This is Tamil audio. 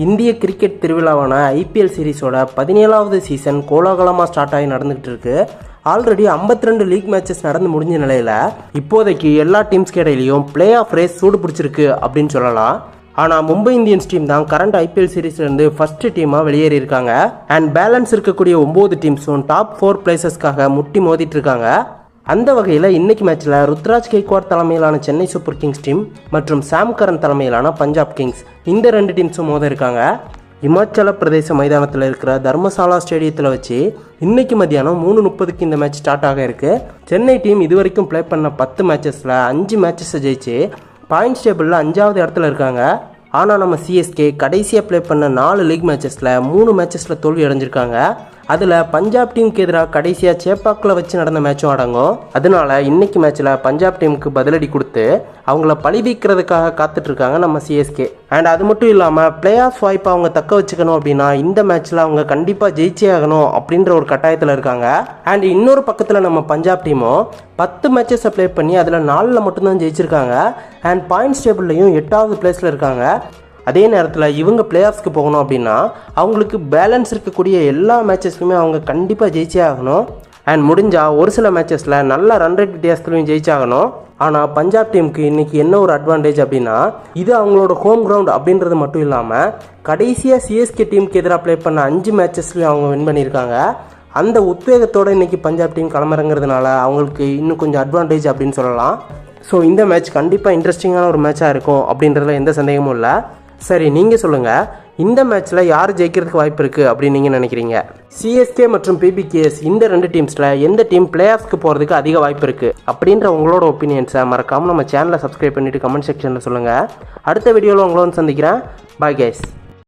இந்திய கிரிக்கெட் திருவிழாவான ஐபிஎல் சீரிஸோட 17வது சீசன் கோலாகலமாக ஸ்டார்ட் ஆகி நடந்துகிட்டு இருக்கு. ஆல்ரெடி 52 லீக் மேட்சஸ் நடந்து முடிஞ்ச நிலையில் இப்போதைக்கு எல்லா டீம்ஸ்க்கு இடையிலையும் பிளே ஆஃப் ரேஸ் சூடு பிடிச்சிருக்கு அப்படின்னு சொல்லலாம். ஆனால் மும்பை இந்தியன்ஸ் டீம் தான் கரண்ட் ஐபிஎல் சீரீஸ்லேருந்து ஃபர்ஸ்ட் டீமாக வெளியேறி இருக்காங்க. அண்ட் பேலன்ஸ் இருக்கக்கூடிய 9 டீம்ஸும் டாப் 4 பிளேசஸ்க்காக முட்டி மோதிட்டு இருக்காங்க. அந்த வகையில் இன்னைக்கு மேட்ச்சில் ருத்ராஜ் கெய்க்வாட் தலைமையிலான சென்னை சூப்பர் கிங்ஸ் டீம் மற்றும் சாம் கரன் தலைமையிலான பஞ்சாப் கிங்ஸ் இந்த 2 டீம்ஸும் மோத இருக்காங்க. இமாச்சல பிரதேச மைதானத்தில் இருக்கிற தர்மசாலா ஸ்டேடியத்தில் வச்சு இன்னைக்கு மதியானம் 3:30க்கு இந்த மேட்ச் ஸ்டார்ட் ஆக இருக்கு. சென்னை டீம் இதுவரைக்கும் ப்ளே பண்ண 10 மேட்சஸில் 5 மேட்சஸை ஜெயிச்சு பாயிண்ட்ஸ் டேபிளில் 5வது இடத்துல இருக்காங்க. ஆனால் நம்ம சிஎஸ்கே கடைசியாக ப்ளே பண்ண 4 லீக் மேட்சஸில் 3 மேட்சஸில் தோல்வி அடைஞ்சிருக்காங்க. அதில் பஞ்சாப் டீமுக்கு எதிராக கடைசியாக சேப்பாக்கில் வச்சு நடந்த மேட்சும் அடங்கும். அதனால இன்னைக்கு மேட்ச்சில் பஞ்சாப் டீமுக்கு பதிலடி கொடுத்து அவங்கள பழிபிக்கிறதுக்காக காத்துட்ருக்காங்க நம்ம சிஎஸ்கே. அண்ட் அது மட்டும் இல்லாமல் பிளே ஆஃப் வாய்ப்பை அவங்க தக்க வச்சுக்கணும் அப்படின்னா இந்த மேட்ச்சில் அவங்க கண்டிப்பாக ஜெயிச்சே ஆகணும் அப்படின்ற ஒரு கட்டாயத்தில் இருக்காங்க. அண்ட் இன்னொரு பக்கத்தில் நம்ம பஞ்சாப் டீமும் 10 மேட்சஸை ப்ளே பண்ணி அதில் 4ல் மட்டும்தான் ஜெயிச்சிருக்காங்க. அண்ட் பாயிண்ட்ஸ் டேபிள்லையும் 8வது பிளேஸில் இருக்காங்க. அதே நேரத்தில் இவங்க பிளே ஆஃப்ஸ்க்கு போகணும் அப்படின்னா அவங்களுக்கு பேலன்ஸ் இருக்கக்கூடிய எல்லா மேட்சஸ்லையுமே அவங்க கண்டிப்பாக ஜெயிச்சே ஆகணும். அண்ட் முடிஞ்சால் ஒரு சில மேட்சஸில் நல்ல ரன் ரேட் வித்தியாசத்துலையும் ஜெயிச்சாகணும். ஆனால் பஞ்சாப் டீமுக்கு இன்றைக்கி என்ன ஒரு அட்வான்டேஜ் அப்படின்னா இது அவங்களோட ஹோம் கிரவுண்ட் அப்படின்றது மட்டும் இல்லாமல் கடைசியாக சிஎஸ்கே டீமுக்கு எதிராக ப்ளே பண்ண 5 மேட்சஸ்லையும் அவங்க வின் பண்ணியிருக்காங்க. அந்த உத்வேகத்தோடு இன்றைக்கி பஞ்சாப் டீம் களமிறங்கிறதுனால அவங்களுக்கு இன்னும் கொஞ்சம் அட்வான்டேஜ் அப்படின்னு சொல்லலாம். ஸோ இந்த மேட்ச் கண்டிப்பாக இன்ட்ரெஸ்டிங்கான ஒரு மேட்சாக இருக்கும் அப்படின்றதுல எந்த சந்தேகமும் இல்லை. சரி, நீங்கள் சொல்லுங்கள், இந்த மேட்ச்சில் யார் ஜெயிக்கிறதுக்கு வாய்ப்பு இருக்குது அப்படின்னு நீங்கள் நினைக்கிறீங்க? சிஎஸ்கே மற்றும் பிபிகேஎஸ் இந்த 2 டீம்ஸில் எந்த டீம் பிளே ஆஃப்ஸ்க்கு போகிறதுக்கு அதிக வாய்ப்பு இருக்குது அப்படின்ற உங்களோட ஒப்பீனியன்ஸை மறக்காமல் நம்ம சேனலை சப்ஸ்கிரைப் பண்ணிவிட்டு கமெண்ட் செக்ஷனில் சொல்லுங்கள். அடுத்த வீடியோவில் உங்களோட சந்திக்கிறேன். Bye guys.